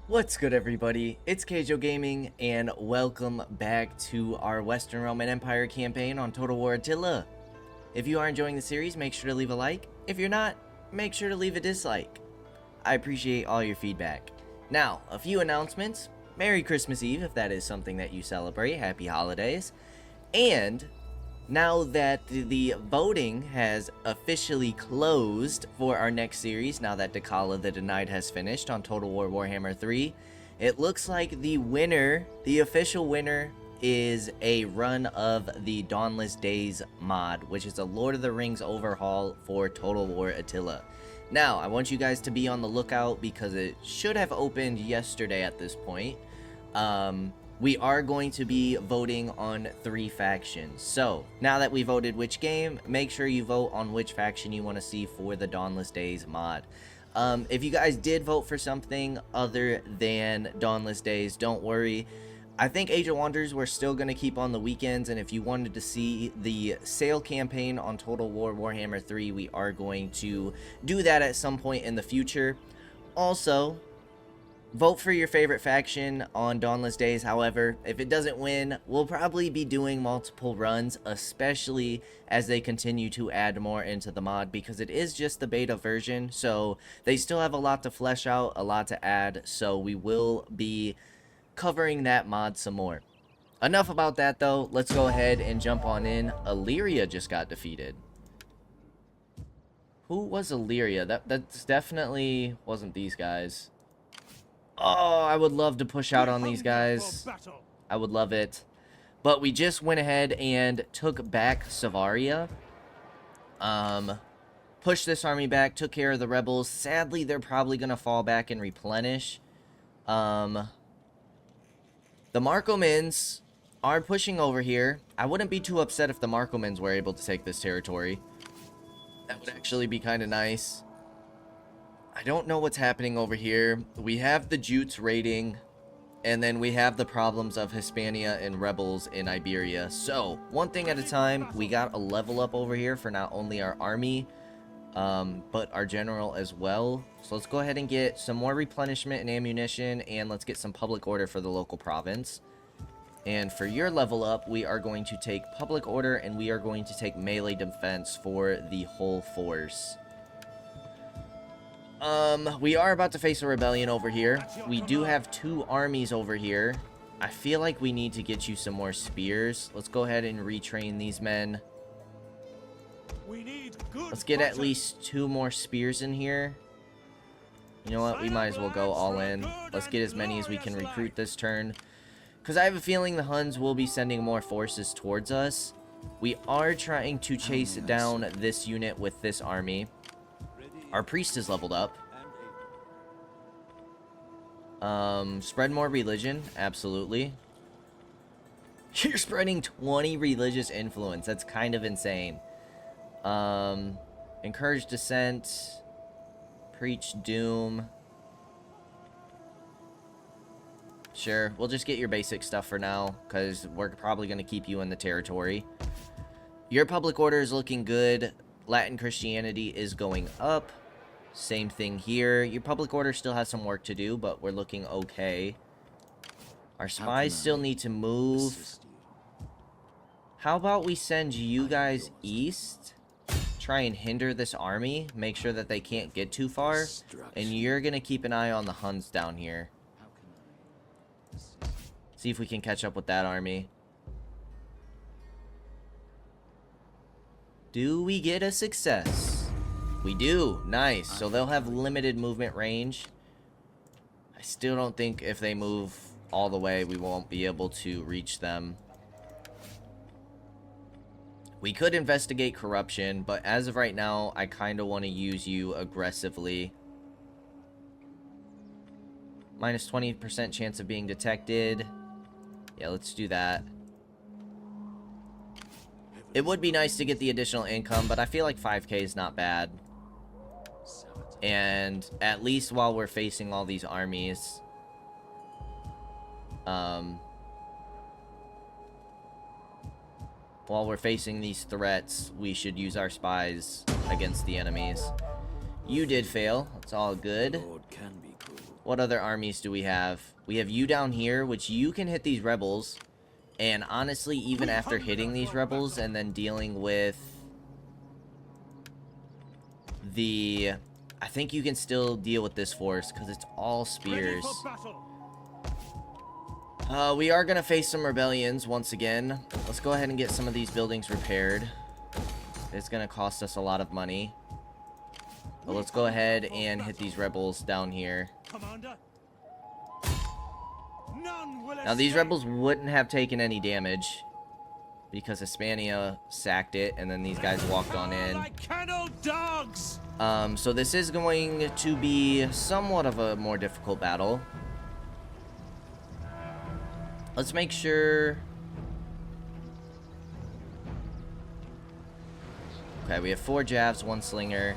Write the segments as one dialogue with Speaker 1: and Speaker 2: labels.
Speaker 1: What's good, everybody? It's Kaige-O Gaming, and welcome back to our Western Roman Empire campaign on Total War Attila. If you are enjoying the series, make sure to leave a like. If you're not, make sure to leave a dislike. I appreciate all your feedback. Now, a few announcements. Merry Christmas Eve, if that is something that you celebrate. Happy holidays. And now that the voting has officially closed for our next series, now that Attila the Denied has finished on Total War Warhammer 3, it looks like the winner, the official winner, is a run of the Dawnless Days mod, which is a Lord of the Rings overhaul for Total War Attila. Now, I want you guys to be on the lookout because it should have opened yesterday at this point. We are going to be voting on 3 factions. So, now that we voted which game, make sure you vote on which faction you want to see for the Dawnless Days mod. If you guys did vote for something other than Dawnless Days, don't worry. I think Age of Wonders we're still going to keep on the weekends, and if you wanted to see the sale campaign on Total War Warhammer 3, we are going to do that at some point in the future. Also, vote for your favorite faction on Dawnless Days. However, if it doesn't win, we'll probably be doing multiple runs, especially as they continue to add more into the mod, because it is just the beta version, so they still have a lot to flesh out, a lot to add, so we will be covering that mod some more. Enough about that, though. Let's go ahead and jump on in. Illyria just got defeated. Who was Illyria? That's definitely wasn't these guys. Oh, I would love to push out on these guys. I would love it. But we just went ahead and took back Savaria. Pushed this army back, took care of the rebels. Sadly, they're probably going to fall back and replenish. The Markomans are pushing over here. I wouldn't be too upset if the Markomans were able to take this territory. That would actually be kind of nice. I don't know what's happening over here. We have the Jutes raiding, and then we have the problems of Hispania and rebels in Iberia. So, one thing at a time, we got a level up over here for not only our army, but our general as well. So let's go ahead and get some more replenishment and ammunition, and let's get some public order for the local province. And for your level up, we are going to take public order, and we are going to take melee defense for the whole force. We are about to face a rebellion over here. We do have 2 armies over here. I feel like we need to get you some more spears. Let's go ahead and retrain these men. Let's get at least 2 more spears in here. You know what? We might as well go all in. Let's get as many as we can recruit this turn, because I have a feeling the Huns will be sending more forces towards us. We are trying to chase down this unit with this army. Our priest is leveled up. Spread more religion. Absolutely. You're spreading 20 religious influence. That's kind of insane. Encourage dissent. Preach doom. Sure, we'll just get your basic stuff for now, because we're probably going to keep you in the territory. Your public order is looking good. Latin Christianity is going up. Same thing here. Your public order still has some work to do, but we're looking okay. Our spies still need to move. How about we send you guys east? Try and hinder this army. Make sure that they can't get too far. And you're going to keep an eye on the Huns down here. See if we can catch up with that army. Do we get a success? We do. Nice. So they'll have limited movement range. I still don't think if they move all the way, we won't be able to reach them. We could investigate corruption, but as of right now, I kind of want to use you aggressively. Minus 20% chance of being detected. Yeah, let's do that. It would be nice to get the additional income, but I feel like 5k is not bad. And at least while we're facing all these armies, while we're facing these threats, we should use our spies against the enemies. You did fail. It's all good. What other armies do we have? We have you down here, which you can hit these rebels. And honestly, even after hitting these rebels and then dealing with the... I think you can still deal with this force because it's all spears. We are going to face some rebellions once again. Let's go ahead and get some of these buildings repaired. It's going to cost us a lot of money. But let's go ahead and hit these rebels down here. Now, these rebels wouldn't have taken any damage because Hispania sacked it, and then these guys walked on in. So this is going to be somewhat of a more difficult battle. Let's make sure... Okay, we have 4 Javs, 1 Slinger.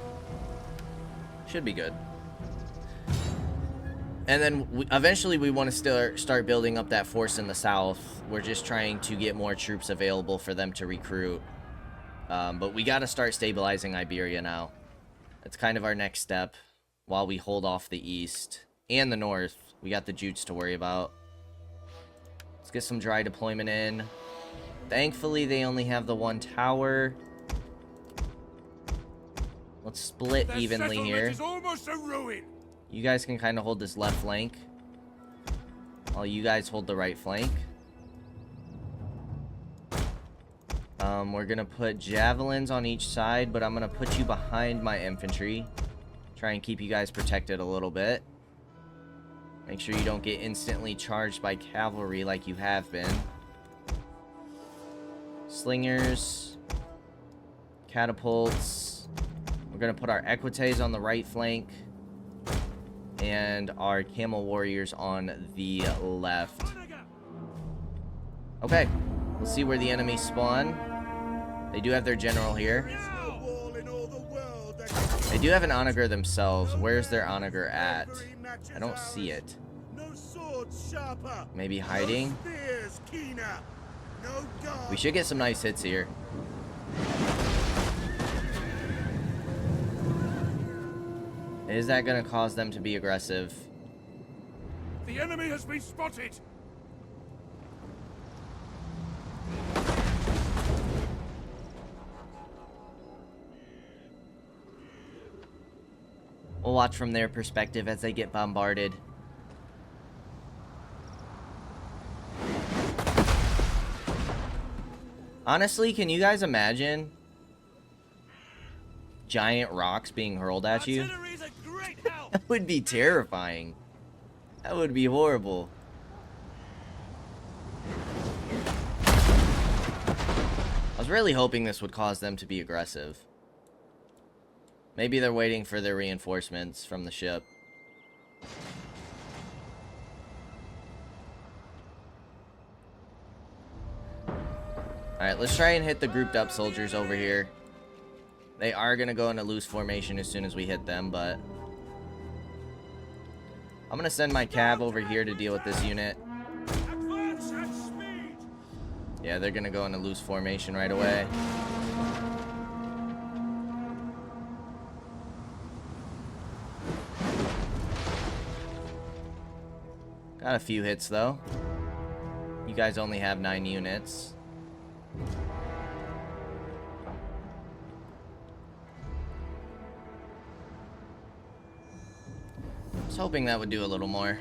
Speaker 1: Should be good. And then eventually we want to start building up that force in the south. We're just trying to get more troops available for them to recruit. But we got to start stabilizing Iberia now. It's kind of our next step while we hold off the east and the north. We got the Jutes to worry about. Let's get some dry deployment in. Thankfully, they only have the 1 tower. Let's split evenly here.
Speaker 2: Is almost a ruin.
Speaker 1: You guys can kind of hold this left flank, while you guys hold the right flank. We're going to put javelins on each side, but I'm going to put you behind my infantry. Try and keep you guys protected a little bit. Make sure you don't get instantly charged by cavalry like you have been. Slingers. Catapults. We're going to put our equites on the right flank. And our camel warriors on the left. Okay, let's see where the enemies spawn. They do have their general here. They do have an onager themselves. Where's their onager at? I don't see it. Maybe hiding? We should get some nice hits here. Is that going to cause them to be aggressive?
Speaker 2: The enemy has been spotted.
Speaker 1: We'll watch from their perspective as they get bombarded. Honestly, can you guys imagine giant rocks being hurled at you? That would be terrifying. That would be horrible. I was really hoping this would cause them to be aggressive. Maybe they're waiting for their reinforcements from the ship. Alright, let's try and hit the grouped up soldiers over here. They are going to go into loose formation as soon as we hit them, but... I'm going to send my cav over here to deal with this unit. Yeah, they're going to go into loose formation right away. Got a few hits, though. You guys only have 9 units. I was hoping that would do a little more.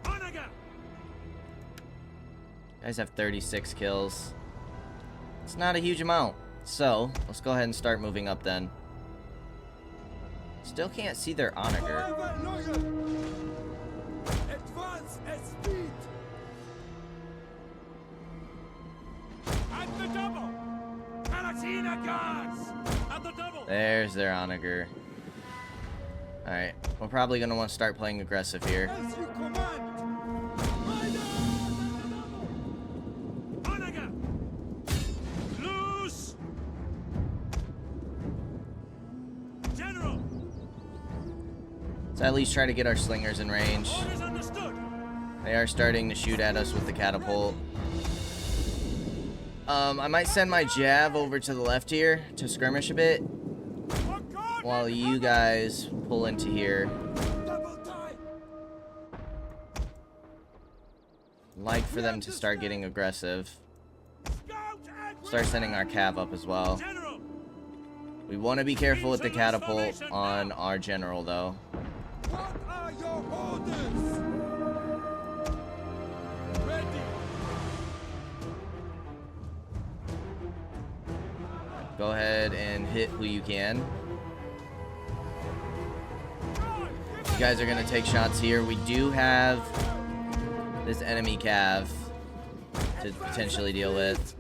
Speaker 1: You guys have 36 kills. It's not a huge amount. So, let's go ahead and start moving up then. Still can't see their onager.
Speaker 2: Advance at speed. At the double. Palatina guards. At the double.
Speaker 1: There's their onager. Alright, we're probably going to want to start playing aggressive here.
Speaker 2: As you command. Onager. Loose. General.
Speaker 1: Let's at least try to get our slingers in range.
Speaker 2: Orders understood.
Speaker 1: They are starting to shoot at us with the catapult. I might send my Jav over to the left here to skirmish a bit. while you guys pull into here. Like for them to start getting aggressive. Start sending our cav up as well. We want to be careful with the catapult on our general, though.
Speaker 2: What are your orders? Ready.
Speaker 1: Go ahead and hit who you can. You guys are going to take shots here. We do have this enemy cav to potentially deal with.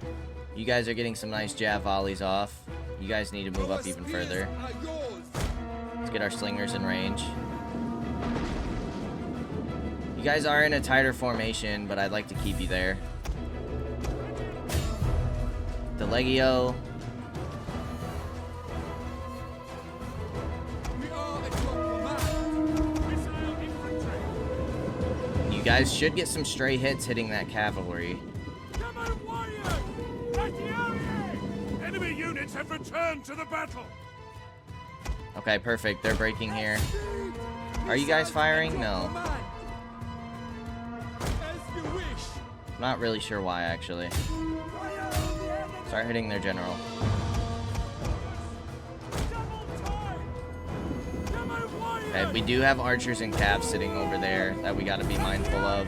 Speaker 1: You guys are getting some nice jab volleys off. You guys need to move up even further. Let's get our slingers in range. You guys are in a tighter formation, but I'd like to keep you there. The Legio. You guys should get some stray hits hitting that cavalry.
Speaker 2: Enemy units have returned to the battle.
Speaker 1: Okay, perfect. They're breaking here. Are you guys firing? No. Not really sure why, actually. Start hitting their general. Okay, we do have archers and cavs sitting over there that we gotta be mindful of.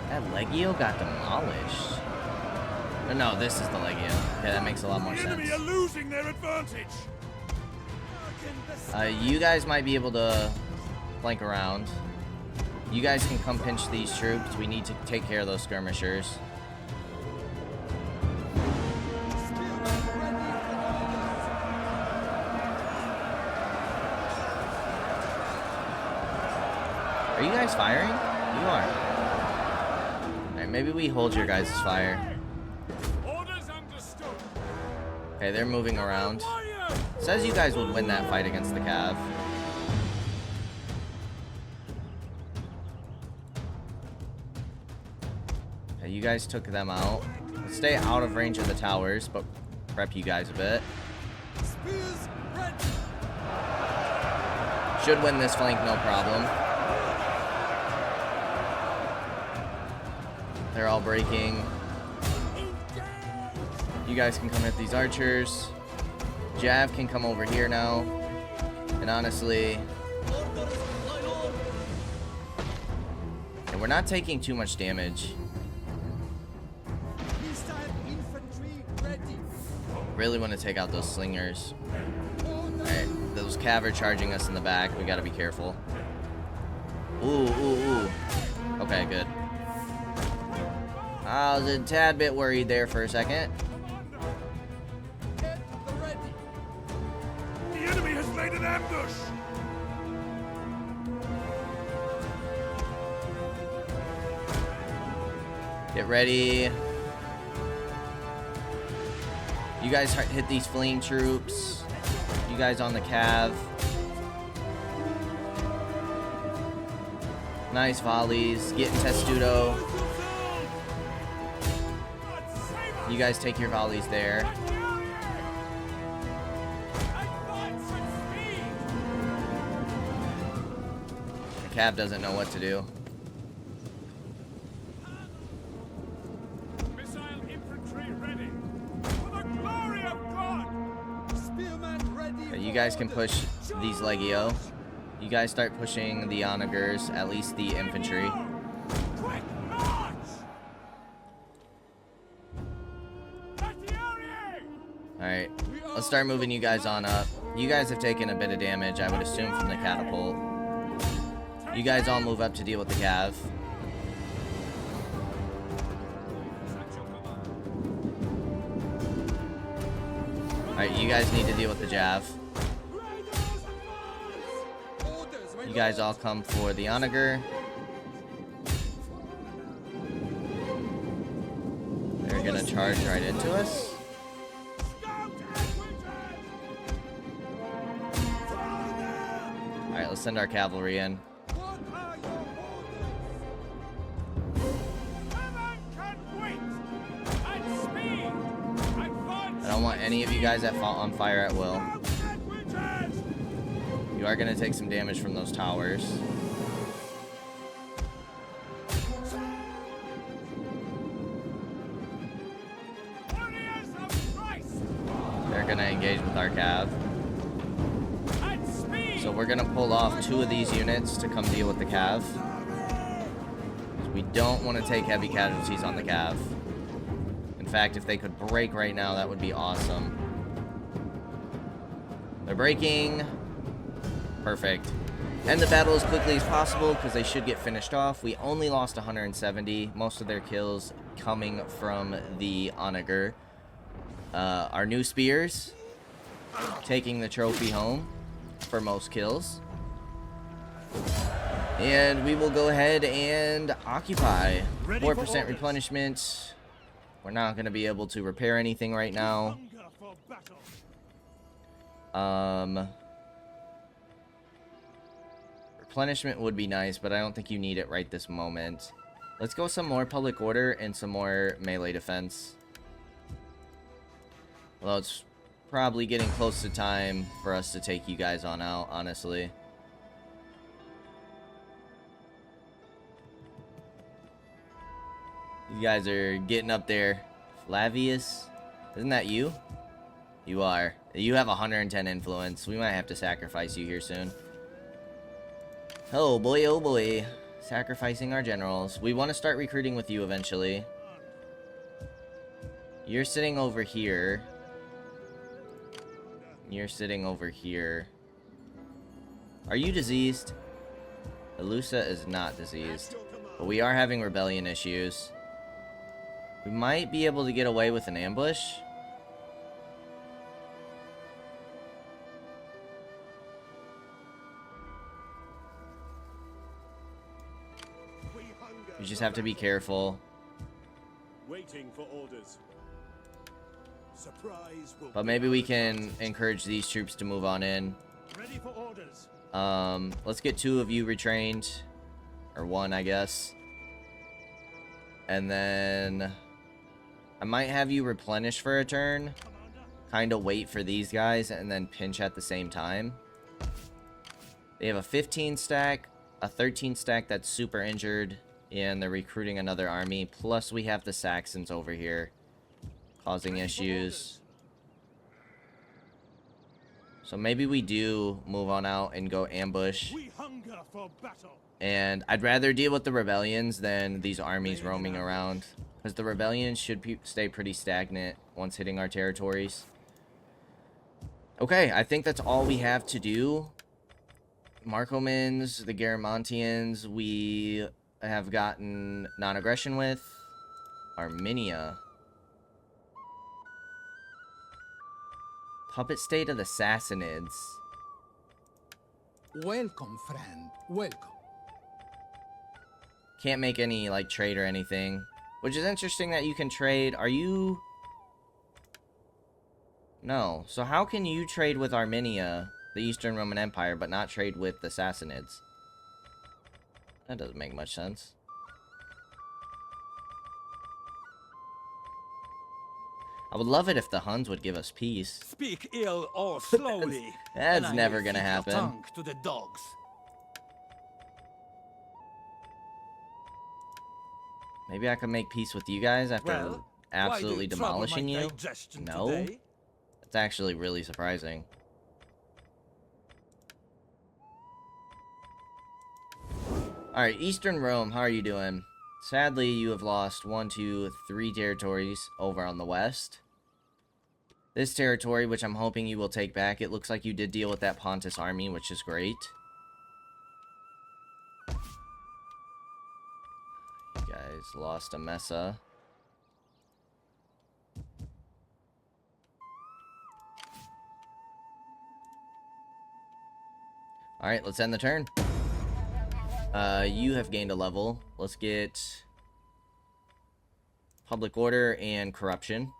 Speaker 1: That Legio got demolished. Oh, no, this is the Legio. Okay, that makes a lot more sense.
Speaker 2: The enemy are losing their advantage.
Speaker 1: You guys might be able to flank around. You guys can come pinch these troops. We need to take care of those skirmishers. Are you guys firing? You are. Alright, maybe we hold your guys' fire.
Speaker 2: Orders understood.
Speaker 1: Okay, they're moving around. Says you guys would win that fight against the Cav. Okay, you guys took them out. Let's stay out of range of the towers, but prep you guys a bit. Should win this flank, no problem. They're all breaking. You guys can come hit these archers. Jav can come over here now. And honestly, and we're not taking too much damage. Really want to take out those slingers. Alright, those cav are charging us in the back. We gotta be careful. Ooh, ooh, ooh. Okay, good. I was a tad bit worried there for a second.
Speaker 2: The enemy has laid an ambush.
Speaker 1: Get ready. You guys hit these fleeing troops. You guys on the cav. Nice volleys. Getting Testudo. You guys take your volleys there. The cav doesn't know what to do.
Speaker 2: Missile infantry ready. For the glory of God. Spearmen ready.
Speaker 1: Okay, you guys can push these Legio. You guys start pushing the onagers, at least the infantry.
Speaker 2: Quick march.
Speaker 1: Alright, let's start moving you guys on up. You guys have taken a bit of damage, I would assume, from the catapult. You guys all move up to deal with the cav. Alright, you guys need to deal with the Jav. You guys all come for the onager. They're gonna charge right into us. Alright, let's send our cavalry in. I don't any of you guys that fall on fire at will. You are going to take some damage from those towers. They're going to engage with our cav. So we're going to pull off 2 of these units to come deal with the cav. We don't want to take heavy casualties on the cav. In fact, if they could break right now, that would be awesome. They're breaking. Perfect. End the battle as quickly as possible because they should get finished off. We only lost 170. Most of their kills coming from the onager. Our new spears taking the trophy home for most kills. And we will go ahead and occupy. 4% replenishment. We're not going to be able to repair anything right now. Replenishment would be nice, but I don't think you need it right this moment. Let's go some more public order and some more melee defense. Well, it's probably getting close to time for us to take you guys on out, honestly. You guys are getting up there. Flavius? Isn't that you? You are. You have 110 influence. We might have to sacrifice you here soon. Oh boy, oh boy. Sacrificing our generals. We want to start recruiting with you eventually. You're sitting over here. You're sitting over here. Are you diseased? Elusa is not diseased. But we are having rebellion issues. We might be able to get away with an ambush. You just have to be careful.
Speaker 2: Waiting for orders. Surprise will
Speaker 1: But maybe we can encourage these troops to move on in.
Speaker 2: ready for orders.
Speaker 1: Let's get 2 of you retrained. Or 1, I guess. And then I might have you replenish for a turn. Kind of wait for these guys and then pinch at the same time. They have a 15 stack, a 13 stack that's super injured, and they're recruiting another army. Plus we have the Saxons over here causing issues. So maybe we do move on out and go ambush.
Speaker 2: We hunger for battle.
Speaker 1: And I'd rather deal with the rebellions than these armies roaming around. Because the rebellions should stay pretty stagnant once hitting our territories. Okay, I think that's all we have to do. Markomans, the Garamantians, we have gotten non-aggression with. Armenia. Puppet state of the Sassanids.
Speaker 3: Welcome, friend. Welcome.
Speaker 1: Can't make any, like, trade or anything. Which is interesting that you can trade. Are you... No. So how can you trade with Armenia, the Eastern Roman Empire, but not trade with the Sassanids? That doesn't make much sense. I would love it if the Huns would give us peace.
Speaker 4: Speak ill or slowly.
Speaker 1: That's
Speaker 4: and I
Speaker 1: never
Speaker 4: will
Speaker 1: gonna
Speaker 4: feed your
Speaker 1: happen.
Speaker 4: tongue to the dogs.
Speaker 1: Maybe I can make peace with you guys after
Speaker 4: Well,
Speaker 1: absolutely
Speaker 4: why do you trouble
Speaker 1: demolishing
Speaker 4: my
Speaker 1: you?
Speaker 4: digestion
Speaker 1: No.
Speaker 4: today?
Speaker 1: That's actually really surprising. Alright, Eastern Rome, how are you doing? Sadly, you have lost 1, 2, 3 territories over on the west. This territory, which I'm hoping you will take back, it looks like you did deal with that Pontus army, which is great. You guys lost a Messa. Alright, let's end the turn. You have gained a level. Let's get public order and corruption.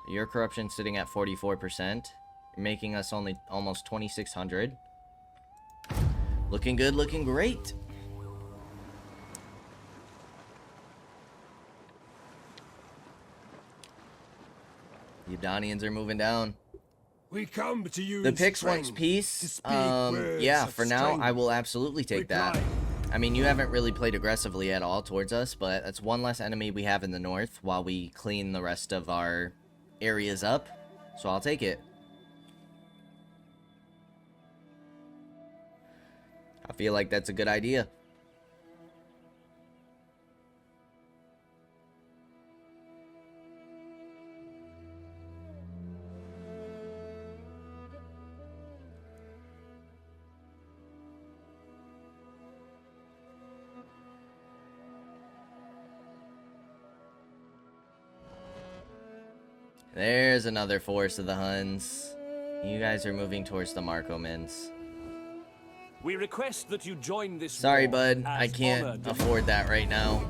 Speaker 1: Your corruption sitting at 44%. You're making us only almost 2,600. Looking good, looking great. The Udanians are moving down.
Speaker 2: We come to you.
Speaker 1: The
Speaker 2: in
Speaker 1: Pix wants
Speaker 2: strength, to
Speaker 1: peace.
Speaker 2: speak words
Speaker 1: Yeah,
Speaker 2: of
Speaker 1: for now, I
Speaker 2: strength.
Speaker 1: will absolutely take that.
Speaker 2: Reply.
Speaker 1: I mean, you haven't really played aggressively at all towards us, but that's one less enemy we have in the north while we clean the rest of our areas up. So I'll take it. I feel like that's a good idea. There's another force of the Huns. You guys are moving towards the Markomans.
Speaker 4: We request that you join this
Speaker 1: Sorry,
Speaker 4: war
Speaker 1: bud.
Speaker 4: as
Speaker 1: I can't
Speaker 4: honor
Speaker 1: afford that right now.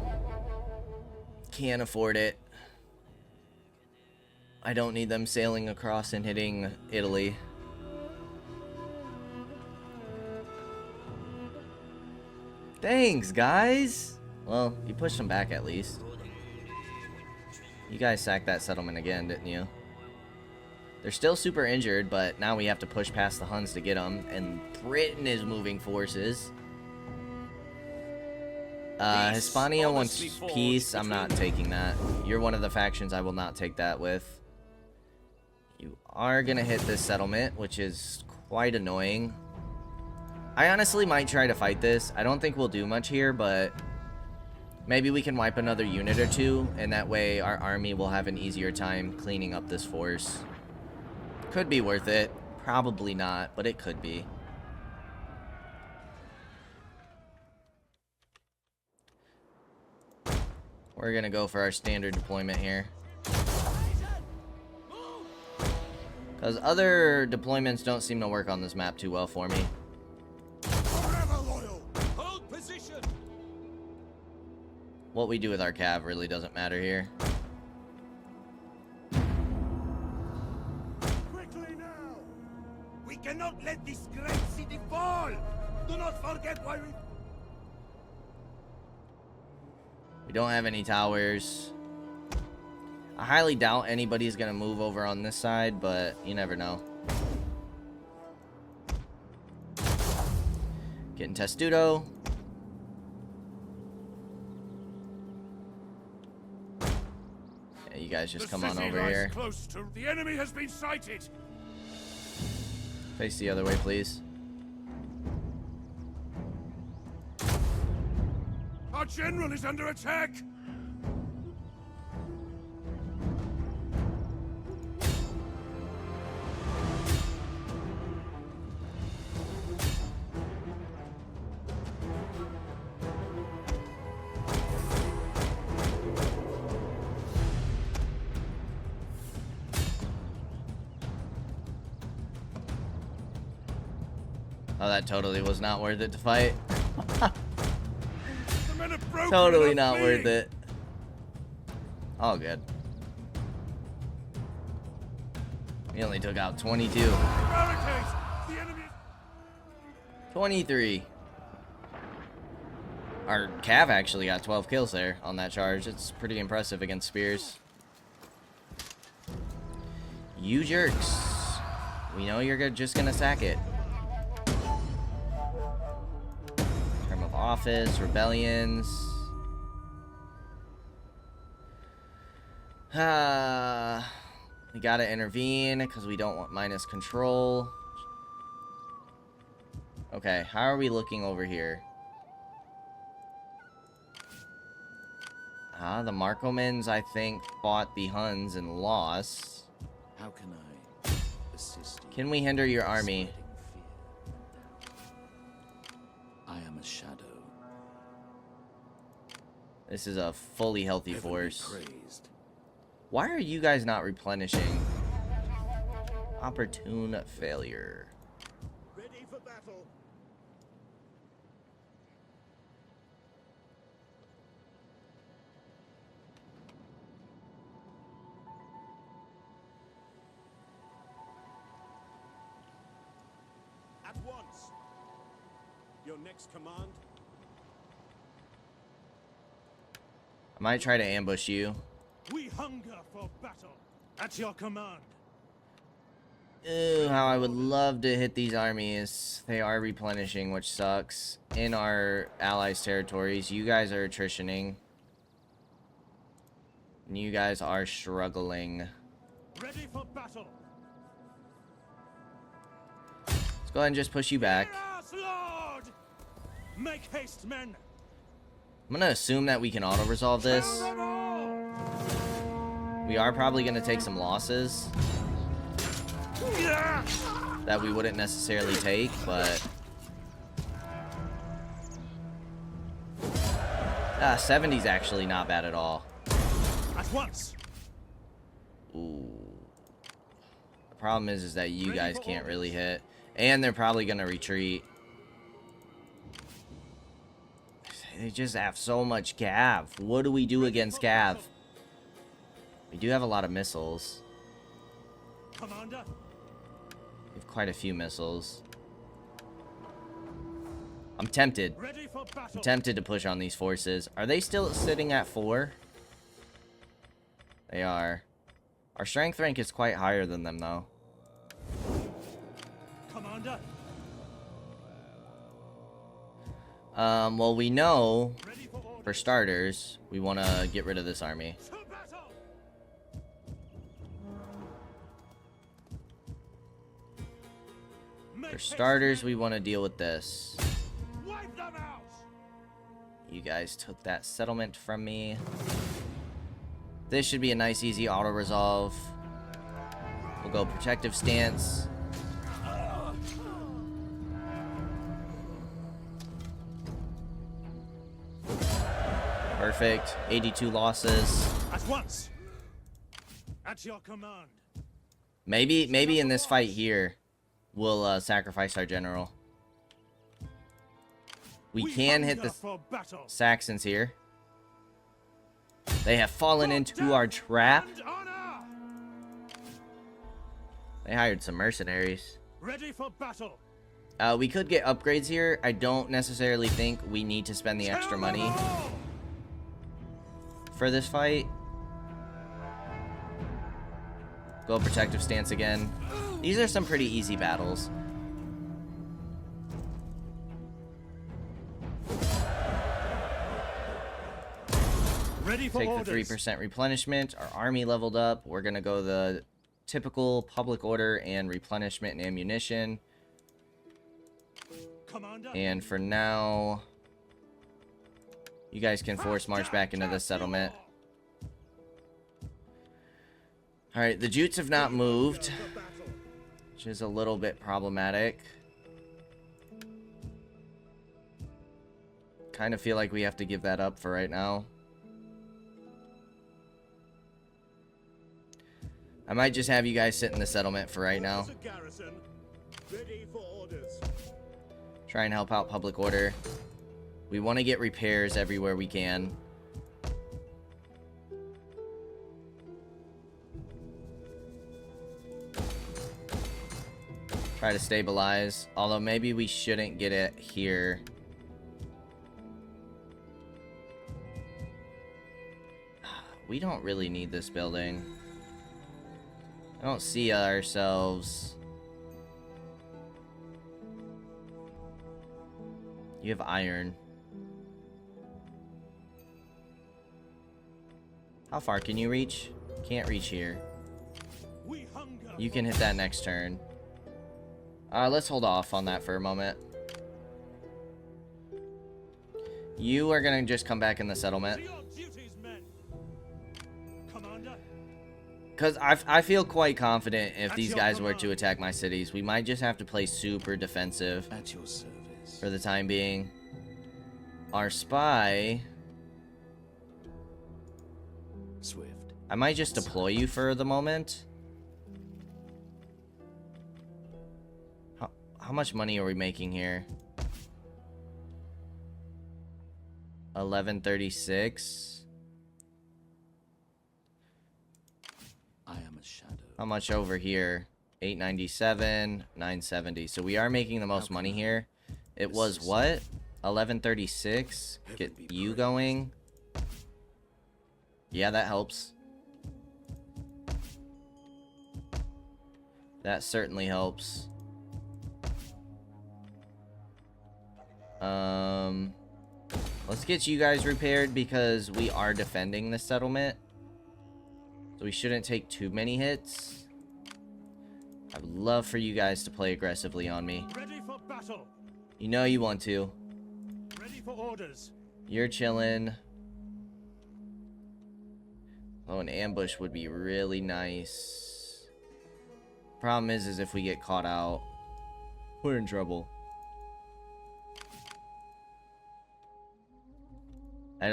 Speaker 1: Can't afford it. I don't need them sailing across and hitting Italy. Thanks, guys. Well, you pushed them back at least. You guys sacked that settlement again, didn't you? They're still super injured, but now we have to push past the Huns to get them. And Britain is moving forces. Hispania wants peace. I'm not taking that. You're one of the factions I will not take that with. You are going to hit this settlement, which is quite annoying. I honestly might try to fight this. I don't think we'll do much here, but maybe we can wipe another unit or two, and that way our army will have an easier time cleaning up this force. Could be worth it. Probably not, but it could be. We're going to go for our standard deployment here. Because other deployments don't seem to work on this map too well for me.
Speaker 2: Forever loyal. Hold position.
Speaker 1: What we do with our cav really doesn't matter here.
Speaker 2: Quickly now. We cannot let this great city fall. Do not forget why we...
Speaker 1: We don't have any towers. I highly doubt anybody's gonna move over on this side, but you never know. Getting Testudo. Yeah, you guys just come on over here.
Speaker 2: Close to... The enemy has been sighted.
Speaker 1: Face the other way, please.
Speaker 2: Our general is under attack.
Speaker 1: Oh, that totally was not worth it to fight.
Speaker 2: The men have broken
Speaker 1: Totally
Speaker 2: and are
Speaker 1: not worth
Speaker 2: fleeing.
Speaker 1: it. All good. We only took out 22.
Speaker 2: Barricades. The enemy...
Speaker 1: 23. Our Cav actually got 12 kills there on that charge. It's pretty impressive against spears. You jerks. We know you're just gonna sack it. Term of office, rebellions. We gotta intervene because we don't want minus control. Okay, how are we looking over here? The Markomans, I think, fought the Huns and lost.
Speaker 5: How can I assist you?
Speaker 1: Can we hinder your army?
Speaker 5: Spreading fear. I am a shadow.
Speaker 1: This is a fully healthy
Speaker 5: Heavenly
Speaker 1: force.
Speaker 5: praised.
Speaker 1: Why are you guys not replenishing? Opportune failure.
Speaker 2: Ready for battle. At once. Your next command.
Speaker 1: I might try to ambush you.
Speaker 2: We hunger for battle. At your command.
Speaker 1: Ooh, how I would love to hit these armies. They are replenishing, which sucks. In our allies' territories, you guys are attritioning. And you guys are struggling.
Speaker 2: Ready for battle.
Speaker 1: Let's go ahead and just push you back.
Speaker 2: Hear us, Lord! Make haste, men.
Speaker 1: I'm gonna assume that we can auto-resolve this.
Speaker 2: Kill them all!
Speaker 1: We are probably gonna take some losses that we wouldn't necessarily take, but 70's actually not bad at all.
Speaker 2: At once.
Speaker 1: Ooh. The problem is that you guys can't really hit, and they're probably gonna retreat. They just have so much cav. What do we do against cav? We do have a lot of missiles.
Speaker 2: Commander.
Speaker 1: We have quite a few missiles. I'm tempted.
Speaker 2: Ready for battle.
Speaker 1: I'm tempted to push on these forces. Are they still sitting at 4? They are. Our strength rank is quite higher than them, though.
Speaker 2: Commander.
Speaker 1: Well, we know,
Speaker 2: Ready for order.
Speaker 1: for starters, we want to get rid of this army.
Speaker 2: To battle. Make
Speaker 1: For
Speaker 2: haste,
Speaker 1: starters,
Speaker 2: men.
Speaker 1: we want to deal with this.
Speaker 2: Wipe them out.
Speaker 1: You guys took that settlement from me. This should be a nice, easy auto-resolve. We'll go protective stance. Perfect. 82 losses.
Speaker 2: At once. At your command.
Speaker 1: Maybe in this fight here, we'll sacrifice our general. We can hit
Speaker 2: hunger
Speaker 1: the
Speaker 2: for battle.
Speaker 1: Saxons here. They have fallen into our trap.
Speaker 2: And honor.
Speaker 1: They hired some mercenaries.
Speaker 2: Ready for battle.
Speaker 1: We could get upgrades here. I don't necessarily think we need to spend the extra
Speaker 2: Kill
Speaker 1: money
Speaker 2: them all.
Speaker 1: for this fight. Go protective stance again. These are some pretty easy battles.
Speaker 2: Ready for
Speaker 1: Take the
Speaker 2: orders.
Speaker 1: 3% replenishment. Our army leveled up. We're gonna go the typical public order and replenishment and ammunition.
Speaker 2: Commander.
Speaker 1: And for now, you guys can force march back into this settlement. Alright, the Jutes have not moved, which is a little bit problematic. Kind of feel like we have to give that up for right now. I might just have you guys sit in the settlement for right now.
Speaker 2: Ready for orders.
Speaker 1: Try and help out public order. We want to get repairs everywhere we can. Try to stabilize. Although maybe we shouldn't get it here. We don't really need this building. I don't see ourselves. You have iron. How far can you reach? Can't reach here.
Speaker 2: We hunger.
Speaker 1: You can hit that next turn. Let's hold off on that for a moment. You are gonna just come back in the settlement.
Speaker 2: To your duties, men. Commander.
Speaker 1: Because I feel quite confident if
Speaker 2: At
Speaker 1: these
Speaker 2: your
Speaker 1: guys were
Speaker 2: command.
Speaker 1: to attack my cities, we might just have to play super defensive
Speaker 5: At your service.
Speaker 1: for the time being. Our spy,
Speaker 5: Swift.
Speaker 1: I might just deploy you for the moment. How much money are we making here? 1136.
Speaker 5: I am a shadow.
Speaker 1: How much over here? 897, 970. So we are making the most money here. It was what? 1136. Get you going. Yeah, that helps. That certainly helps. Let's get you guys repaired because we are defending the settlement. So we shouldn't take too many hits. I would love for you guys to play aggressively on me.
Speaker 2: Ready for battle.
Speaker 1: You know you want to.
Speaker 2: Ready for orders.
Speaker 1: You're chilling. Oh, an ambush would be really nice. Problem is if we get caught out, we're in trouble. I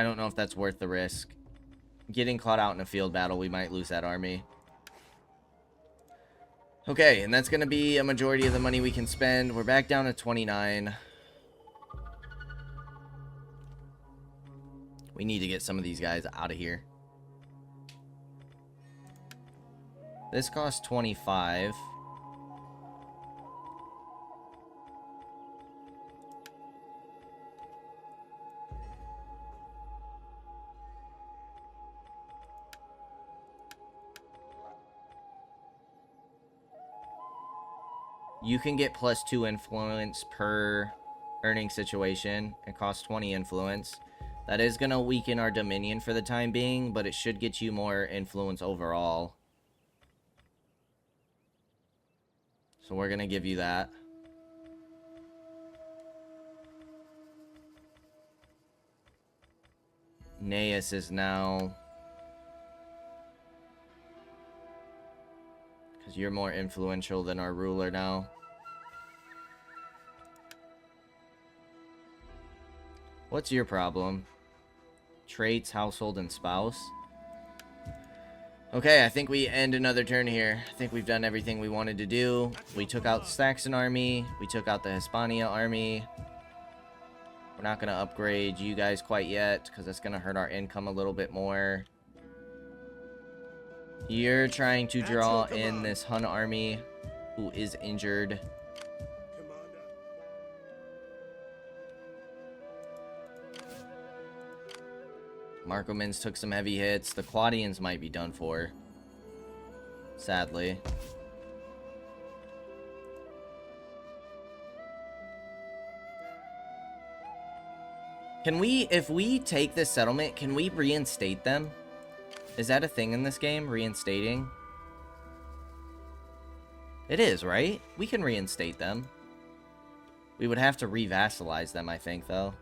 Speaker 1: don't know if that's worth the risk. Getting caught out in a field battle, we might lose that army. Okay, and that's going to be a majority of the money we can spend. We're back down to 29. We need to get some of these guys out of here. This costs 25. You can get +2 influence per earning situation. It costs 20 influence. That is going to weaken our dominion for the time being, but it should get you more influence overall. So we're going to give you that. Naeus is now... because you're more influential than our ruler now. What's your problem? Traits, household, and spouse. Okay, I think we end another turn here. I think we've done everything we wanted to do. We took out Saxon army. We took out the Hispania army. We're not going to upgrade you guys quite yet, because that's going to hurt our income a little bit more. You're trying to draw in this Hun army, who is injured. Markomans took some heavy hits. The Quadians might be done for. Sadly. Can we, if we take this settlement, can we reinstate them? Is that a thing in this game? Reinstating? It is, right? We can reinstate them. We would have to revassalize them, I think, though.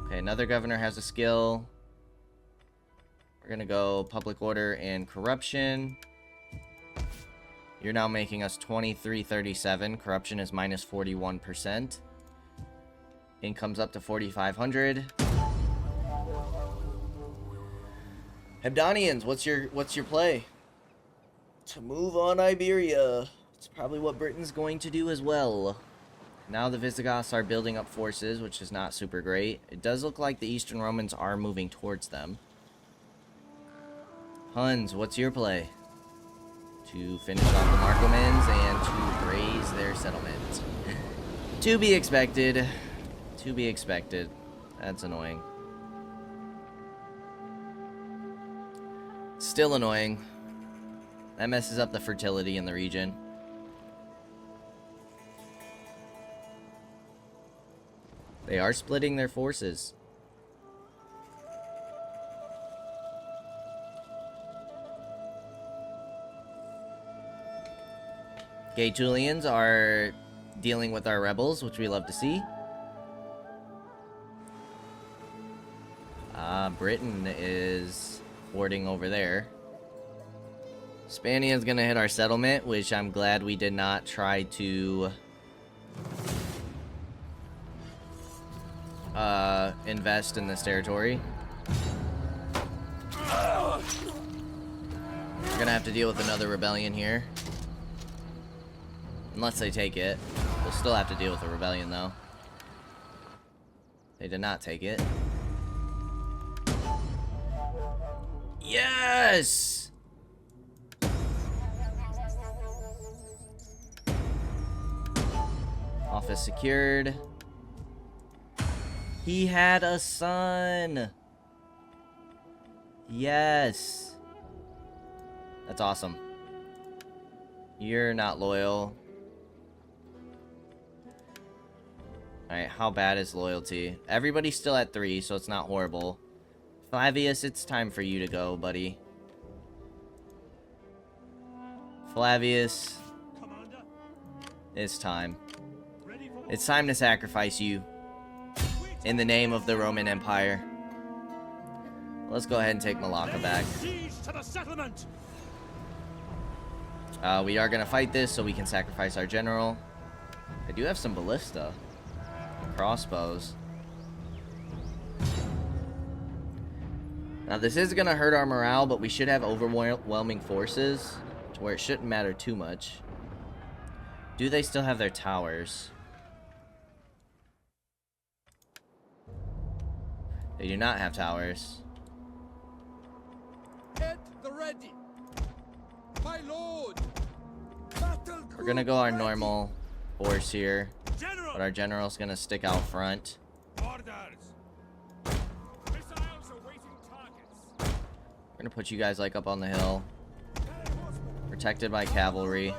Speaker 1: Okay, another governor has a skill. We're gonna go public order and corruption. You're now making us 2337. Corruption is minus 41%. Income's up to 4,500. Hebdonians, what's your play? To move on Iberia. It's probably what Britain's going to do as well. Now the Visigoths are building up forces, which is not super great. It does look like the Eastern Romans are moving towards them. Huns, what's your play? To finish off the Markomans and to raise their settlement. To be expected. To be expected. That's annoying. Still annoying. That messes up the fertility in the region. They are splitting their forces. Gaetulians are dealing with our rebels, which we love to see. Britain is hoarding over there. Spania's gonna hit our settlement, which I'm glad we did not try to invest in this territory. We're gonna have to deal with another rebellion here. Unless they take it. We'll still have to deal with the rebellion, though. They did not take it. Yes! Office secured. He had a son. Yes. That's awesome. You're not loyal. Alright, how bad is loyalty? Everybody's still at 3, so it's not horrible. Flavius, it's time for you to go, buddy. Flavius, it's time. It's time to sacrifice you in the name of the Roman Empire. Let's go ahead and take Malacca back. We are going to fight this so we can sacrifice our general. I do have some ballista. Crossbows. Now this is going to hurt our morale, but we should have overwhelming forces to where it shouldn't matter too much. Do they still have their towers? They do not have towers.
Speaker 3: At the ready. My lord.
Speaker 1: We're gonna go our normal force here, but our general's gonna stick out front. We're gonna put you guys like up on the hill, protected by cavalry.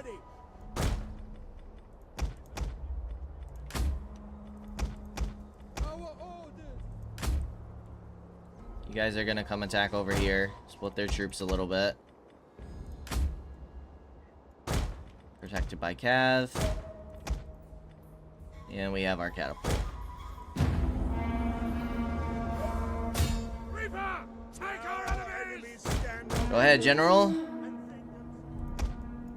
Speaker 1: You guys are gonna come attack over here, split their troops a little bit. Protected by Cav. And we have our catapult. Go ahead, General.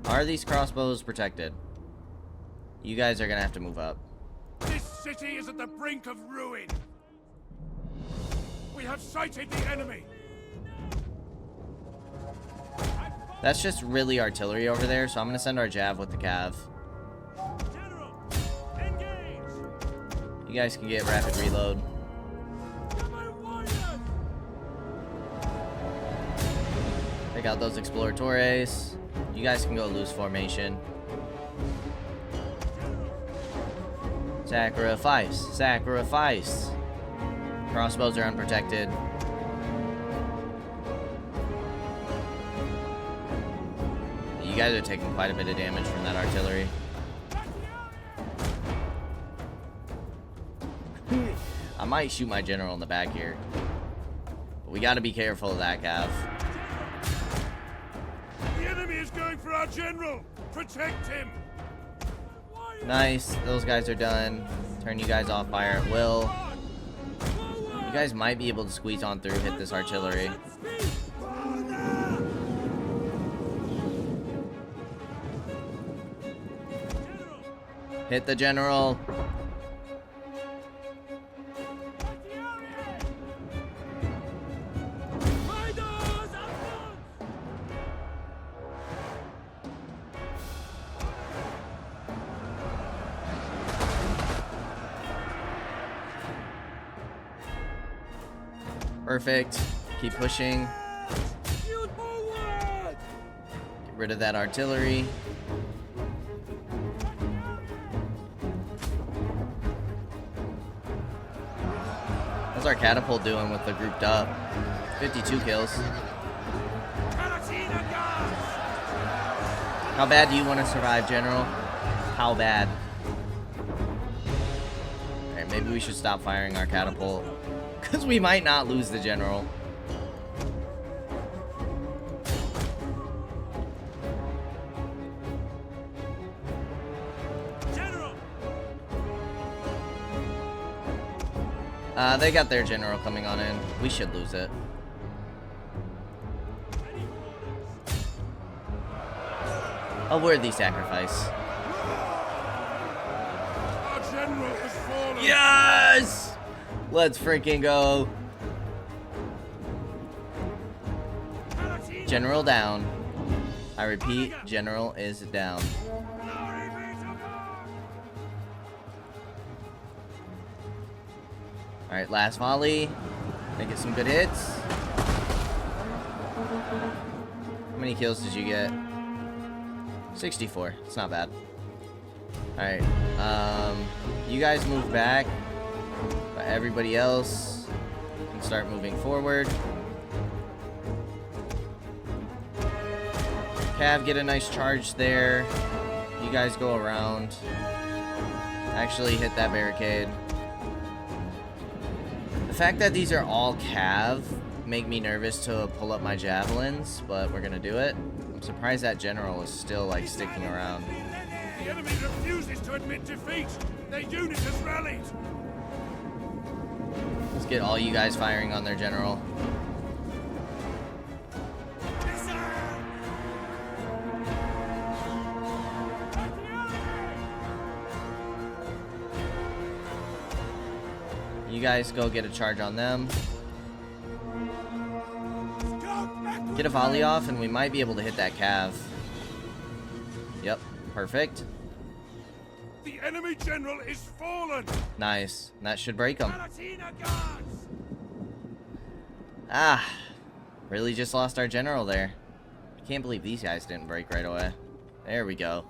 Speaker 1: Are these crossbows protected? You guys are gonna have to move up.
Speaker 2: This city is at the brink of ruin. We have sighted the enemy.
Speaker 1: That's just really artillery over there, so I'm gonna send our Jav with the Cav.
Speaker 2: General, engage.
Speaker 1: You guys can get rapid reload. Take out those Exploratores. You guys can go loose formation. Sacrifice, sacrifice. Crossbows are unprotected. You guys are taking quite a bit of damage from that artillery. I might shoot my general in the back here. But we gotta be careful of that, Cav.
Speaker 2: The enemy is going for our general. Protect him.
Speaker 1: Nice. Those guys are done. Turn you guys off fire at will. You guys might be able to squeeze on through, hit this artillery. Hit the general. Perfect. Keep pushing. Get rid of that artillery. How's our catapult doing with the grouped up? 52 kills. How bad do you want to survive, General? How bad? Alright, maybe we should stop firing our catapult. Because we might not lose the general.
Speaker 2: General.
Speaker 1: They got their general coming on in. We should lose it. A worthy sacrifice.
Speaker 2: Our general has fallen.
Speaker 1: Yes! Let's freaking go. General down. I repeat, general is down. Alright, last volley. Gonna get some good hits. How many kills did you get? 64. It's not bad. Alright. You guys move back. But everybody else can start moving forward. Cav, get a nice charge there. You guys go around. Actually hit that barricade. The fact that these are all Cav make me nervous to pull up my javelins, but we're gonna do it. I'm surprised that general is still like sticking around.
Speaker 2: The enemy refuses to admit defeat. Their unit has rallied.
Speaker 1: Let's get all you guys firing on their general. You guys go get a charge on them. Get a volley off and we might be able to hit that cav. Yep, perfect.
Speaker 2: The enemy general is fallen.
Speaker 1: Nice. That should break them. Ah, really just lost our general there. I can't believe these guys didn't break right away. There we go.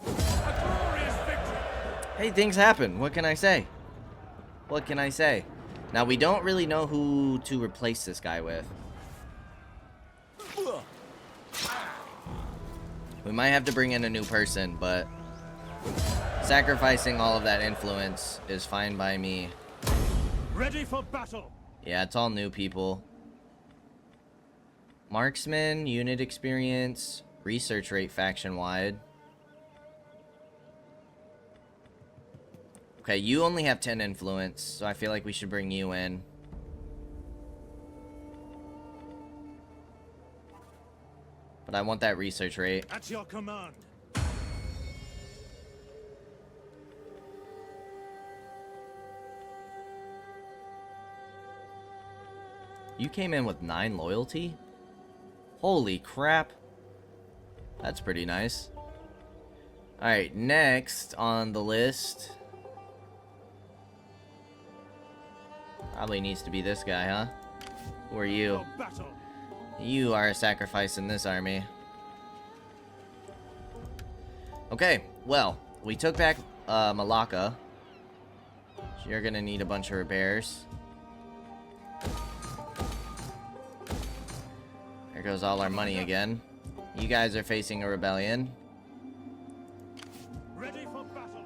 Speaker 2: A glorious victory.
Speaker 1: Hey, things happen. What can I say? What can I say? Now, we don't really know who to replace this guy with. We might have to bring in a new person, but sacrificing all of that influence is fine by me.
Speaker 2: Ready for battle.
Speaker 1: Yeah, it's all new people. Marksman, unit experience, research rate faction-wide. Okay, you only have 10 influence, so I feel like we should bring you in. But I want that research rate.
Speaker 2: At your command.
Speaker 1: You came in with 9 loyalty? Holy crap. That's pretty nice. Alright, next on the list. Probably needs to be this guy, huh? Who are you? You are a sacrifice in this army. Okay, well, we took back Malacca. So you're gonna need a bunch of repairs. There goes all our money again. You guys are facing a rebellion.
Speaker 2: Ready for battle.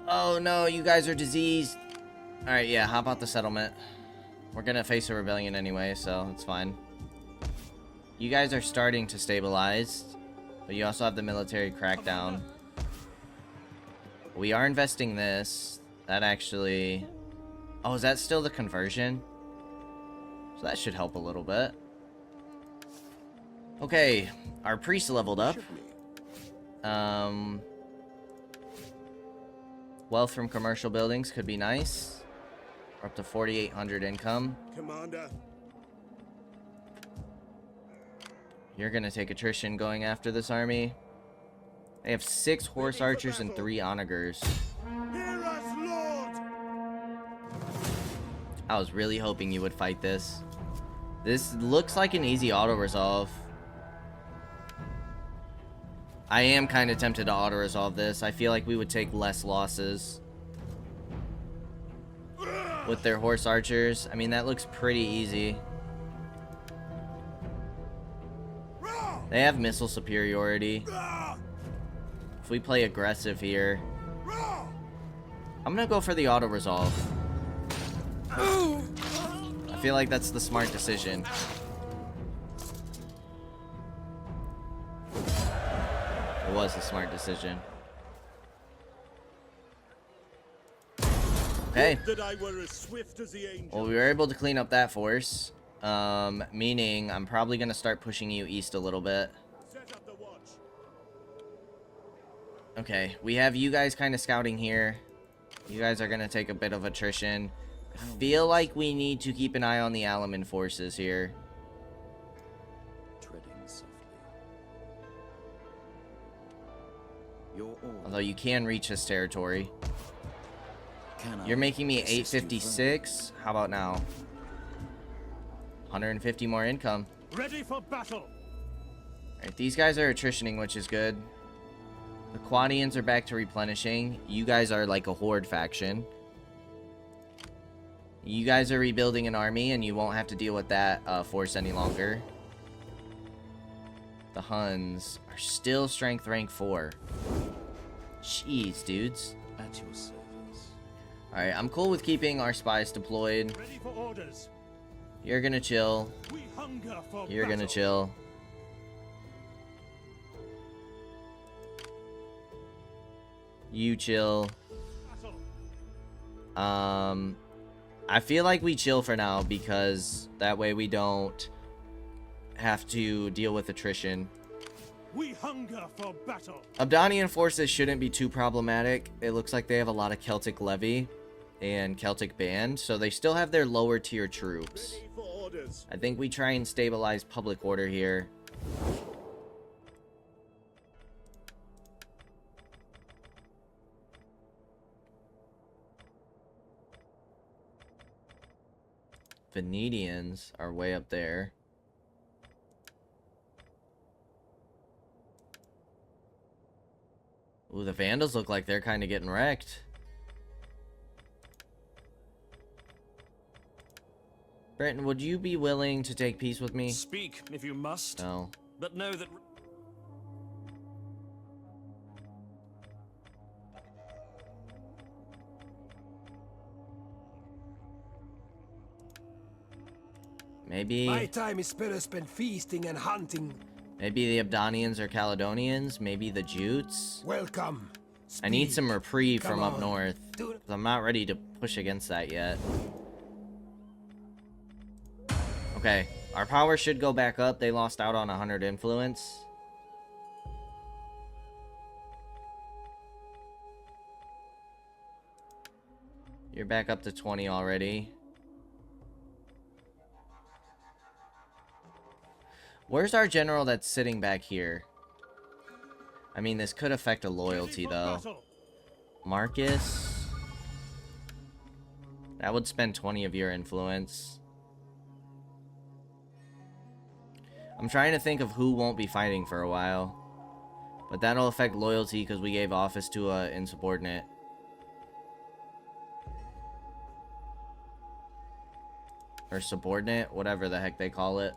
Speaker 1: Oh no, you guys are diseased. Alright, yeah, hop out the settlement. We're gonna face a rebellion anyway, so it's fine. You guys are starting to stabilize, but you also have the military crackdown. We are investing this. That actually... Oh, is that still the conversion? So that should help a little bit. Okay, our priest leveled up. Wealth from commercial buildings could be nice. We're up to 4,800 income.
Speaker 2: Commander.
Speaker 1: You're gonna take attrition going after this army. They have 6 horse archers and 3 onagers.
Speaker 2: Hear us, Lord.
Speaker 1: I was really hoping you would fight this. This looks like an easy auto-resolve. I am kind of tempted to auto-resolve this. I feel like we would take less losses with their horse archers. I mean, that looks pretty easy. They have missile superiority. If we play aggressive here, I'm gonna go for the auto-resolve. I feel like that's the smart decision. It was a smart decision. Okay. Well, we were able to clean up that force. Meaning I'm probably gonna start pushing you east a little bit. Okay, we have you guys kind of scouting here. You guys are gonna take a bit of attrition. I feel like we need to keep an eye on the Alaman forces here. Although you can reach this territory. You're making me 856. How about now? 150 more income.
Speaker 2: Ready for battle.
Speaker 1: Alright, these guys are attritioning, which is good. The Quadians are back to replenishing. You guys are like a horde faction. You guys are rebuilding an army, and you won't have to deal with that force any longer. The Huns are still strength rank 4. Jeez, dudes.
Speaker 4: At your service.
Speaker 1: Alright, I'm cool with keeping our spies deployed.
Speaker 2: Ready for orders.
Speaker 1: You're gonna chill.
Speaker 2: We hunger for
Speaker 1: You're gonna
Speaker 2: battle.
Speaker 1: chill. You chill.
Speaker 2: Battle.
Speaker 1: I feel like we chill for now because that way we don't have to deal with attrition.
Speaker 2: We hunger for battle.
Speaker 1: Abdonian forces shouldn't be too problematic. It looks like they have a lot of Celtic levy and Celtic band, so they still have their lower tier troops.
Speaker 3: Ready for orders.
Speaker 1: I think we try and stabilize public order here. Venetians are way up there. Ooh, the Vandals look like they're kind of getting wrecked. Brenton, would you be willing to take peace with me?
Speaker 4: Speak if you must,
Speaker 1: No.
Speaker 4: but know that.
Speaker 1: Maybe...
Speaker 6: My time is better spent feasting and hunting.
Speaker 1: Maybe the Abdonians or Caledonians. Maybe the Jutes.
Speaker 6: Welcome.
Speaker 1: I need
Speaker 6: Speak.
Speaker 1: some reprieve
Speaker 6: Come
Speaker 1: from up
Speaker 6: on.
Speaker 1: north.
Speaker 6: Do-
Speaker 1: 'Cause I'm not ready to push against that yet. Okay, our power should go back up. They lost out on 100 influence. You're back up to 20 already. Where's our general that's sitting back here? I mean, this could affect a loyalty,
Speaker 2: Ready for
Speaker 1: though.
Speaker 2: battle.
Speaker 1: Marcus. That would spend 20 of your influence. I'm trying to think of who won't be fighting for a while. But that'll affect loyalty because we gave office to a insubordinate. Or subordinate, whatever the heck they call it.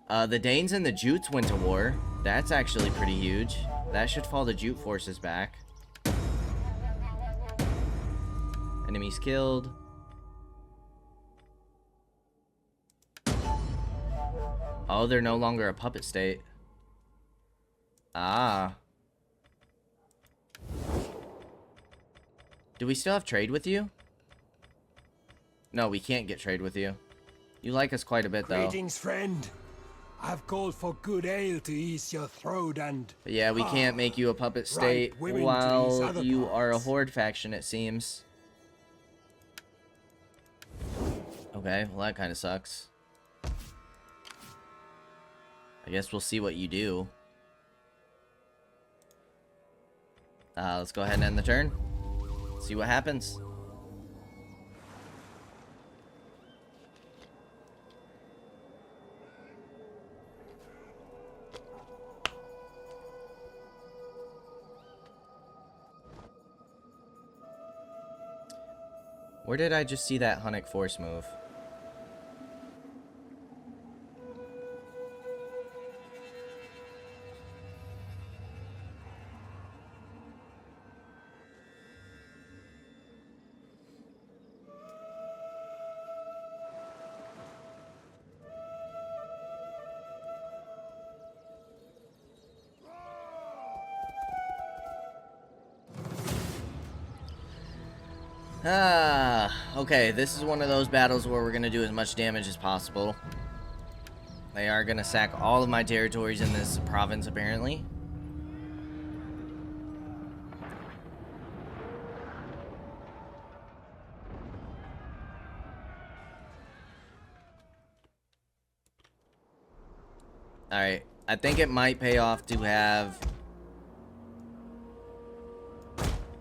Speaker 1: The Danes and the Jutes went to war. That's actually pretty huge. That should fall the Jute forces back. Enemies killed. Oh, they're no longer a puppet state. Ah. Do we still have trade with you? No, we can't get trade with you. You like us quite a bit, though.
Speaker 6: Greetings, friend. I've called for good ale to ease your throat and...
Speaker 1: But yeah, we can't make you a puppet state
Speaker 6: women to these
Speaker 1: while
Speaker 6: other
Speaker 1: you are a
Speaker 6: parts.
Speaker 1: horde faction, it seems. Okay, well that kind of sucks. I guess we'll see what you do. Let's go ahead and end the turn. See what happens. Where did I just see that Hunnic force move? Okay, this is one of those battles where we're gonna do as much damage as possible. They are gonna sack all of my territories in this province, apparently. Alright, I think it might pay off to have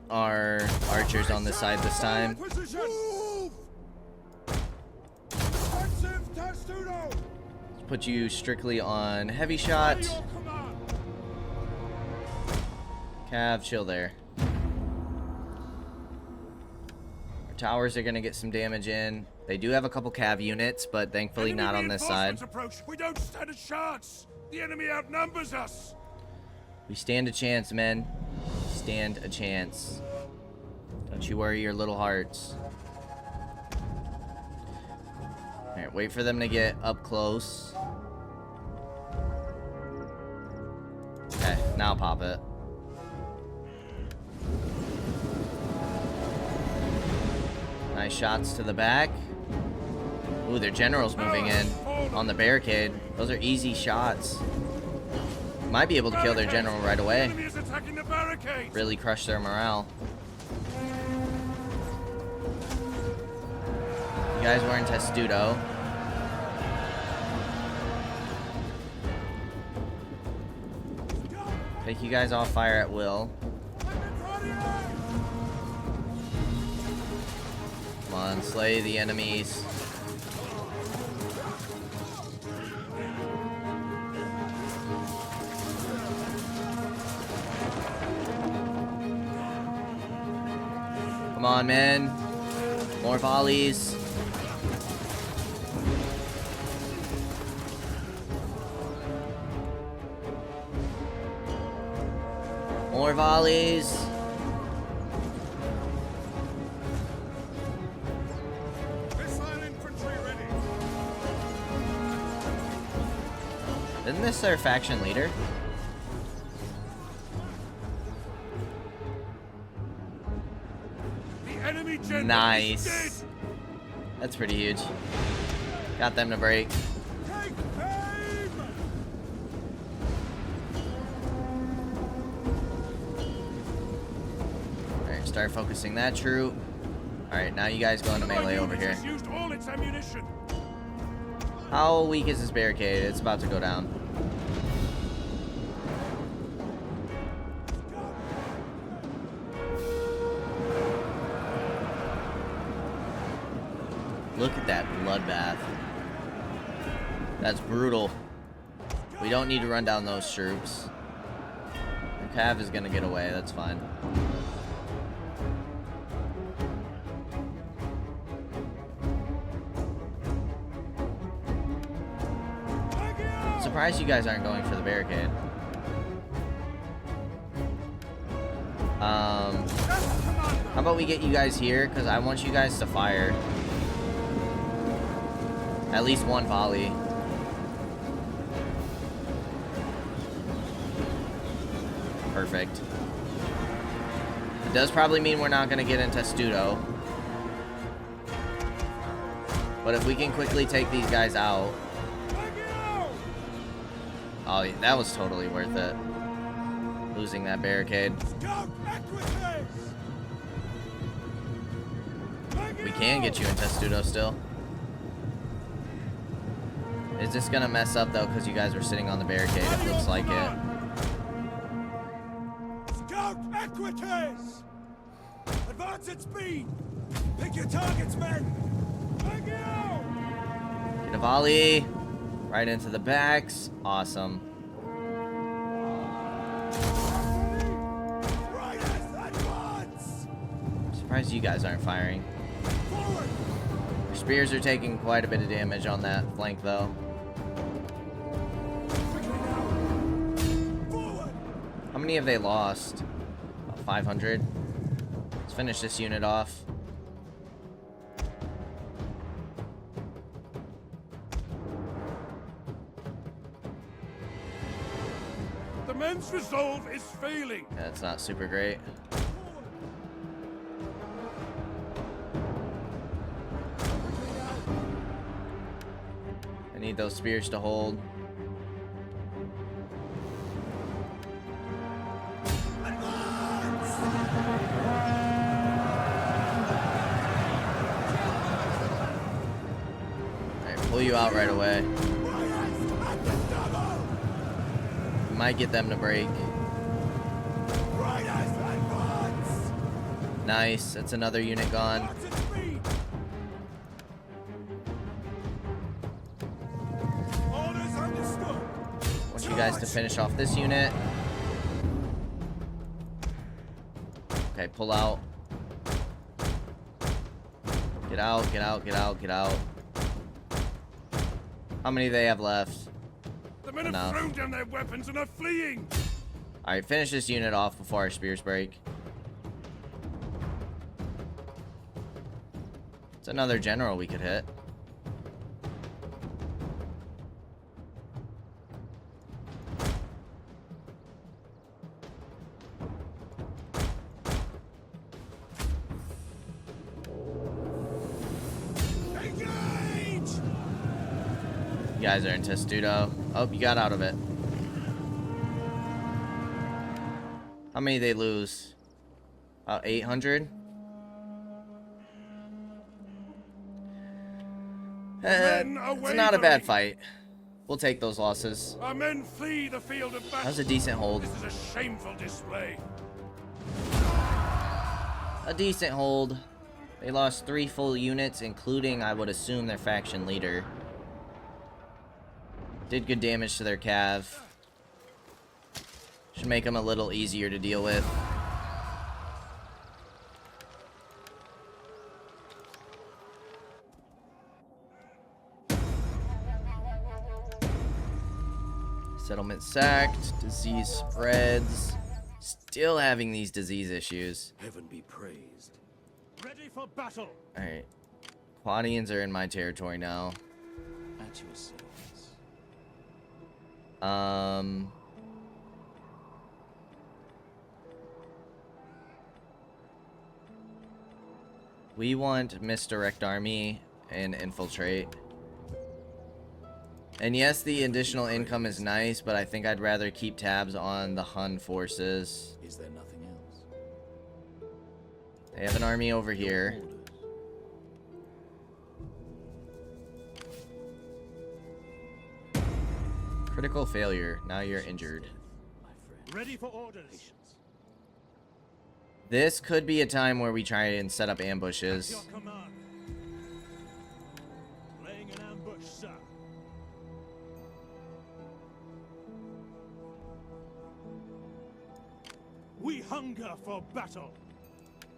Speaker 1: our archers on this side this time.
Speaker 3: Position. Move. Offensive Testudo.
Speaker 1: Let's put you strictly on heavy shot.
Speaker 2: Your command.
Speaker 1: Cav, chill there. Our towers are gonna get some damage in. They do have a couple cav units, but thankfully
Speaker 2: Enemy
Speaker 1: not on this side.
Speaker 2: reinforcements approach. We don't stand a chance. The enemy outnumbers us.
Speaker 1: We stand a chance, men. Stand a chance. Don't you worry your little hearts. Alright, wait for them to get up close. Okay, now pop it. Nice shots to the back. Ooh, their general's moving in on the barricade. Those are easy shots. Might be able to kill their general right away.
Speaker 2: Enemy is attacking the barricade.
Speaker 1: Really crush their morale. You guys were in Testudo. Take you guys off fire at will. Come on, slay the enemies. Come on, man. More volleys. More volleys.
Speaker 2: Missile infantry ready.
Speaker 1: Isn't this their faction leader?
Speaker 2: The enemy general is
Speaker 1: Nice.
Speaker 2: dead.
Speaker 1: That's pretty huge. Got them to break.
Speaker 2: Take aim.
Speaker 1: Alright, start focusing that troop. Alright, now you guys go into melee over here.
Speaker 2: Has used all its ammunition.
Speaker 1: How weak is this barricade? It's about to go down. Look at that bloodbath. That's brutal. We don't need to run down those troops. The cav is gonna get away, that's fine. Surprised you guys aren't going for the barricade. How about we get you guys here? Because I want you guys to fire. At least one volley. Perfect. It does probably mean we're not going to get into Testudo. But if we can quickly take these guys out. Oh, that was totally worth it. Losing that barricade. We can get you in Testudo still. Is this gonna mess up though because you guys were sitting on the barricade? It looks like it.
Speaker 2: Scout equities! Advance at speed! Pick your targets, men!
Speaker 1: Get a volley. Right into the backs. Awesome. I'm surprised you guys aren't firing. Your spears are taking quite a bit of damage on that flank though. How many have they lost? About 500. Let's finish this unit off.
Speaker 2: The men's resolve is failing.
Speaker 1: Yeah, that's not super great. I need those spears to hold. Alright, pull you out right away. We might get them to break. Nice, that's another unit gone. Want you guys to finish off this unit. Okay, pull out. Get out, get out, get out, get out. How many do they have left?
Speaker 2: The men
Speaker 1: Enough.
Speaker 2: have thrown down their weapons and are fleeing.
Speaker 1: Alright, finish this unit off before our spears break. It's another general we could hit.
Speaker 2: Engage!
Speaker 1: You guys are in Testudo. Oh, you got out of it. How many they lose? About 800?
Speaker 2: Men are
Speaker 1: It's not a bad
Speaker 2: wavering.
Speaker 1: fight. We'll take those losses.
Speaker 2: Our men flee the field of battle.
Speaker 1: That was a decent hold.
Speaker 2: This is a shameful display.
Speaker 1: A decent hold. They lost 3 full units, including, I would assume, their faction leader. Did good damage to their cav. Should make them a little easier to deal with. Settlement sacked. Disease spreads. Still having these disease issues.
Speaker 2: Heaven be praised.
Speaker 3: Ready for battle.
Speaker 1: Alright. Quadians are in my territory now.
Speaker 5: At your service.
Speaker 1: We want misdirect army and infiltrate. And yes, the additional income is nice, but I think I'd rather keep tabs on the Hun forces.
Speaker 5: Is there nothing else?
Speaker 1: They have an army over here.
Speaker 5: Orders.
Speaker 1: Critical failure. Now you're injured.
Speaker 5: My friend.
Speaker 3: Ready for orders.
Speaker 5: Patience.
Speaker 1: This could be a time where we try and set up ambushes.
Speaker 3: Your command. Laying an ambush, sir. We hunger for battle.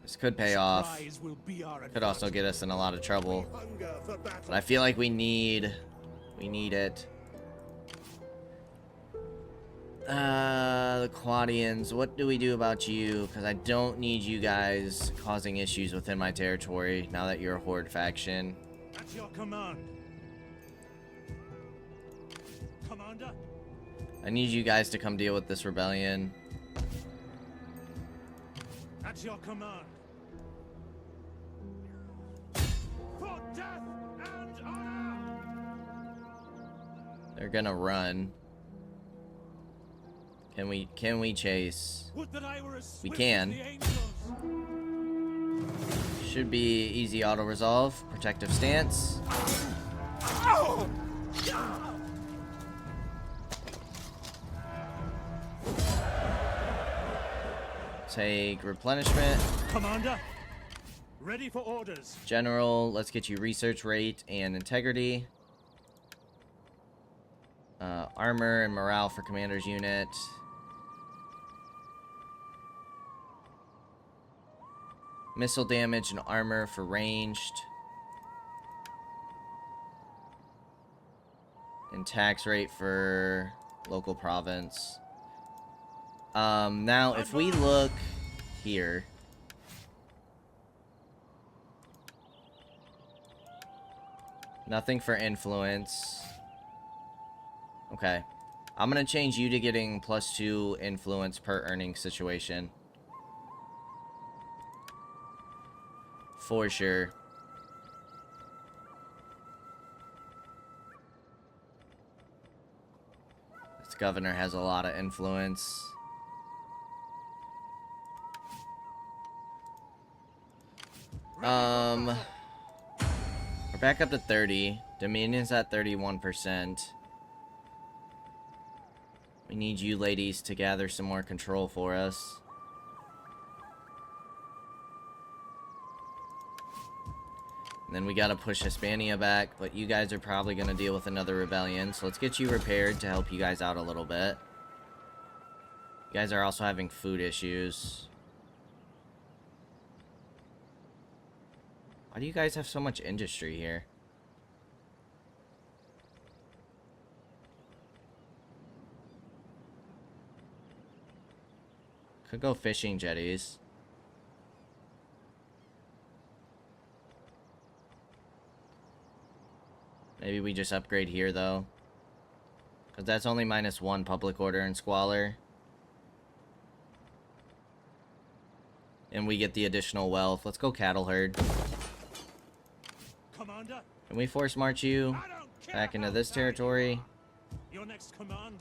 Speaker 1: This could pay off.
Speaker 3: Surprise will be our
Speaker 1: Could also get us in a lot of trouble.
Speaker 2: Hunger for battle.
Speaker 1: But I feel like we need it. The Quadians, what do we do about you? Because I don't need you guys causing issues within my territory now that you're a Horde faction.
Speaker 3: At your command. Commander.
Speaker 1: I need you guys to come deal with this rebellion.
Speaker 3: At your command. For death and honor.
Speaker 1: They're gonna run. Can we chase?
Speaker 3: Would that I were as
Speaker 1: We
Speaker 3: swift
Speaker 1: can.
Speaker 3: as the angels.
Speaker 1: Should be easy auto resolve. Protective stance. Take replenishment.
Speaker 3: Commander. Ready for orders.
Speaker 1: General, let's get you research rate and integrity. Armor and morale for commander's unit. Missile damage and armor for ranged. And tax rate for local province. Now, if we look here. Nothing for influence. Okay. I'm gonna change you to getting +2 influence per earning situation. For sure. This governor has a lot of influence. We're back up to 30. Dominion's at 31%. We need you ladies to gather some more control for us. And then we gotta push Hispania back, but you guys are probably gonna deal with another rebellion, so let's get you repaired to help you guys out a little bit. You guys are also having food issues. Why do you guys have so much industry here? Could go fishing jetties. Maybe we just upgrade here, though. Because that's only -1 public order and squalor. And we get the additional wealth. Let's go cattle herd.
Speaker 2: Commander,
Speaker 1: Can we force march you
Speaker 2: I don't care
Speaker 1: back into
Speaker 2: how
Speaker 1: this
Speaker 2: bad
Speaker 1: territory?
Speaker 2: you are. Your next command.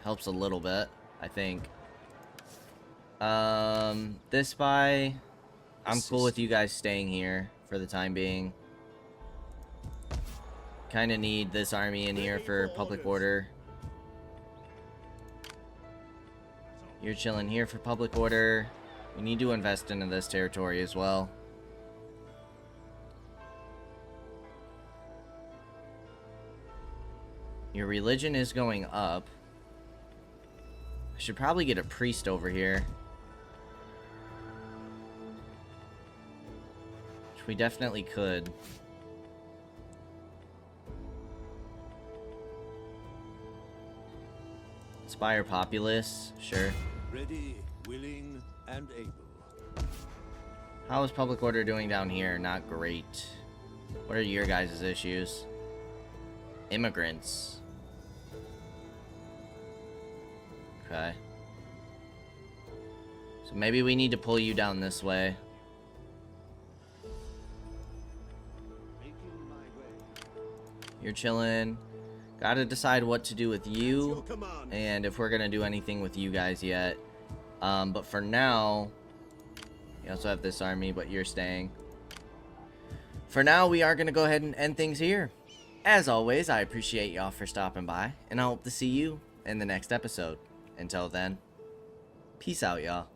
Speaker 1: Helps a little bit, I think. This spy, I'm cool with you guys staying here for the time being. Kind of need this army in here for public order. You're chilling here for public order. We need to invest into this territory as well. Your religion is going up. I should probably get a priest over here. Which we definitely could. Inspire populace, sure.
Speaker 3: Ready, willing, and able.
Speaker 1: How is public order doing down here? Not great. What are your guys' issues? Immigrants. Okay. So maybe we need to pull you down this way.
Speaker 3: Making my way.
Speaker 1: You're chilling. Gotta decide what to do with
Speaker 3: Your
Speaker 1: you
Speaker 3: command.
Speaker 1: and if we're gonna do anything with you guys yet. But for now, you also have this army, but you're staying. For now, we are gonna go ahead and end things here. As always, I appreciate y'all for stopping by, and I hope to see you in the next episode. Until then, peace out, y'all.